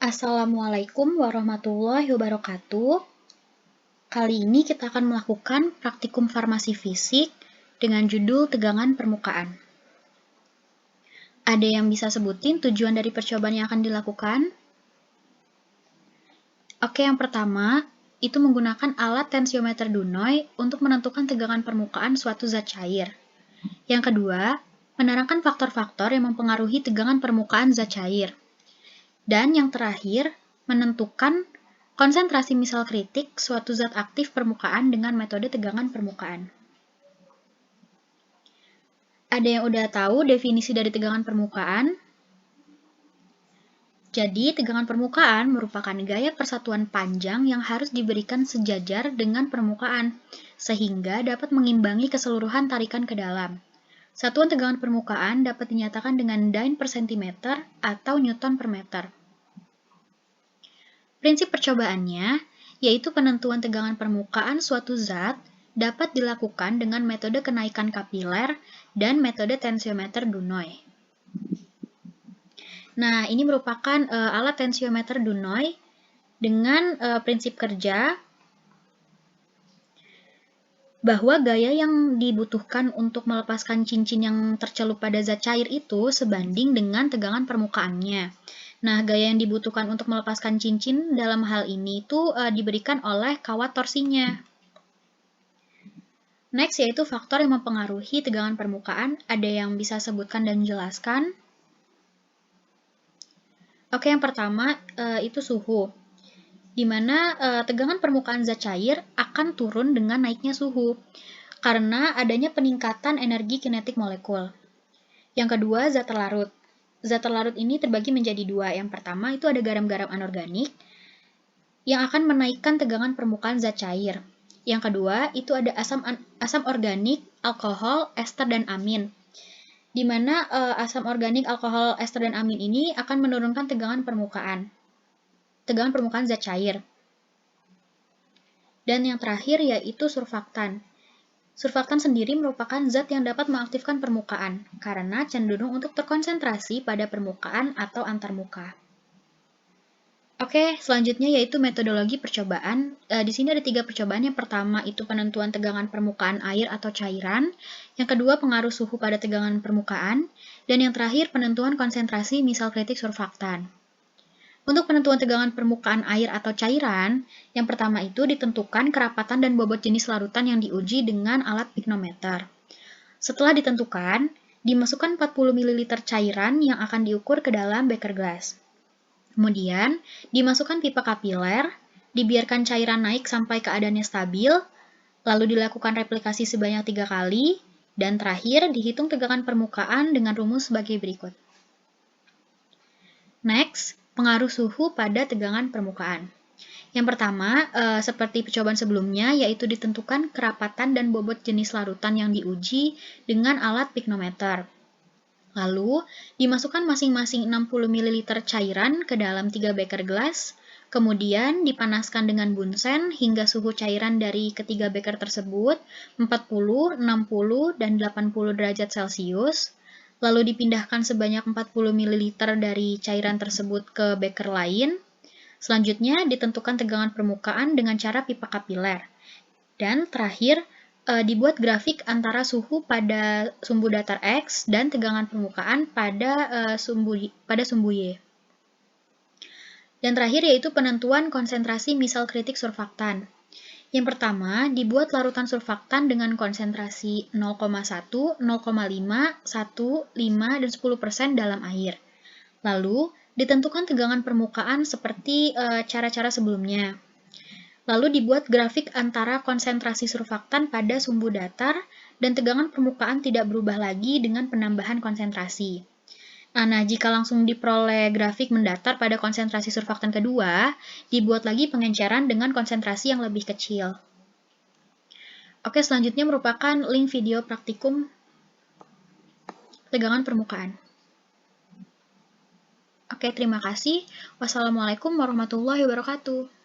Assalamualaikum warahmatullahi wabarakatuh. Kali ini kita akan melakukan praktikum farmasi fisik dengan judul tegangan permukaan. Ada yang bisa sebutin tujuan dari percobaan yang akan dilakukan? Oke, yang pertama, itu menggunakan alat tensiometer Dunoy untuk menentukan tegangan permukaan suatu zat cair. Yang kedua, menerangkan faktor-faktor yang mempengaruhi tegangan permukaan zat cair. Dan yang terakhir, menentukan konsentrasi misal kritik suatu zat aktif permukaan dengan metode tegangan permukaan. Ada yang udah tahu definisi dari tegangan permukaan? Jadi, tegangan permukaan merupakan gaya persatuan panjang yang harus diberikan sejajar dengan permukaan, sehingga dapat mengimbangi keseluruhan tarikan ke dalam. Satuan tegangan permukaan dapat dinyatakan dengan Dyne per centimeter atau Newton per meter. Prinsip percobaannya, yaitu penentuan tegangan permukaan suatu zat dapat dilakukan dengan metode kenaikan kapiler dan metode tensiometer Dunoy. Nah, ini merupakan alat tensiometer Dunoy dengan prinsip kerja bahwa gaya yang dibutuhkan untuk melepaskan cincin yang tercelup pada zat cair itu sebanding dengan tegangan permukaannya. Nah, gaya yang dibutuhkan untuk melepaskan cincin dalam hal ini itu diberikan oleh kawat torsinya. Next, yaitu faktor yang mempengaruhi tegangan permukaan. Ada yang bisa sebutkan dan jelaskan? Oke, yang pertama itu suhu, di mana tegangan permukaan zat cair akan turun dengan naiknya suhu, karena adanya peningkatan energi kinetik molekul. Yang kedua, zat terlarut. Zat terlarut ini terbagi menjadi dua. Yang pertama itu ada garam-garam anorganik yang akan menaikkan tegangan permukaan zat cair. Yang kedua itu ada asam organik, alkohol, ester, dan amin. Di mana asam organik, alkohol, ester, dan amin ini akan menurunkan tegangan permukaan zat cair. Dan yang terakhir yaitu surfaktan. Surfaktan sendiri merupakan zat yang dapat mengaktifkan permukaan, karena cenderung untuk terkonsentrasi pada permukaan atau antarmuka. Oke, selanjutnya yaitu metodologi percobaan. Di sini ada 3 percobaan. Yang pertama itu penentuan tegangan permukaan air atau cairan. Yang kedua pengaruh suhu pada tegangan permukaan. Dan yang terakhir penentuan konsentrasi misal kritik surfaktan. Untuk penentuan tegangan permukaan air atau cairan, yang pertama itu ditentukan kerapatan dan bobot jenis larutan yang diuji dengan alat piknometer. Setelah ditentukan, dimasukkan 40 ml cairan yang akan diukur ke dalam beker gelas. Kemudian, dimasukkan pipa kapiler, dibiarkan cairan naik sampai keadaannya stabil, lalu dilakukan replikasi sebanyak 3 kali, dan terakhir dihitung tegangan permukaan dengan rumus sebagai berikut. Next, pengaruh suhu pada tegangan permukaan. Yang pertama, seperti percobaan sebelumnya, yaitu ditentukan kerapatan dan bobot jenis larutan yang diuji dengan alat piknometer. Lalu, dimasukkan masing-masing 60 ml cairan ke dalam 3 beker gelas, kemudian dipanaskan dengan bunsen hingga suhu cairan dari ketiga beker tersebut 40, 60, dan 80 derajat Celcius, lalu dipindahkan sebanyak 40 ml dari cairan tersebut ke beker lain. Selanjutnya, ditentukan tegangan permukaan dengan cara pipa kapiler. Dan terakhir, dibuat grafik antara suhu pada sumbu datar X dan tegangan permukaan pada sumbu Y. Dan terakhir yaitu penentuan konsentrasi misal kritik surfaktan. Yang pertama, dibuat larutan surfaktan dengan konsentrasi 0,1, 0,5, 1, 5, dan 10% dalam air. Lalu, ditentukan tegangan permukaan seperti cara-cara sebelumnya. Lalu dibuat grafik antara konsentrasi surfaktan pada sumbu datar dan tegangan permukaan tidak berubah lagi dengan penambahan konsentrasi. Nah, jika langsung diperoleh grafik mendatar pada konsentrasi surfaktan kedua, dibuat lagi pengenceran dengan konsentrasi yang lebih kecil. Oke, selanjutnya merupakan link video praktikum tegangan permukaan. Oke, terima kasih. Wassalamualaikum warahmatullahi wabarakatuh.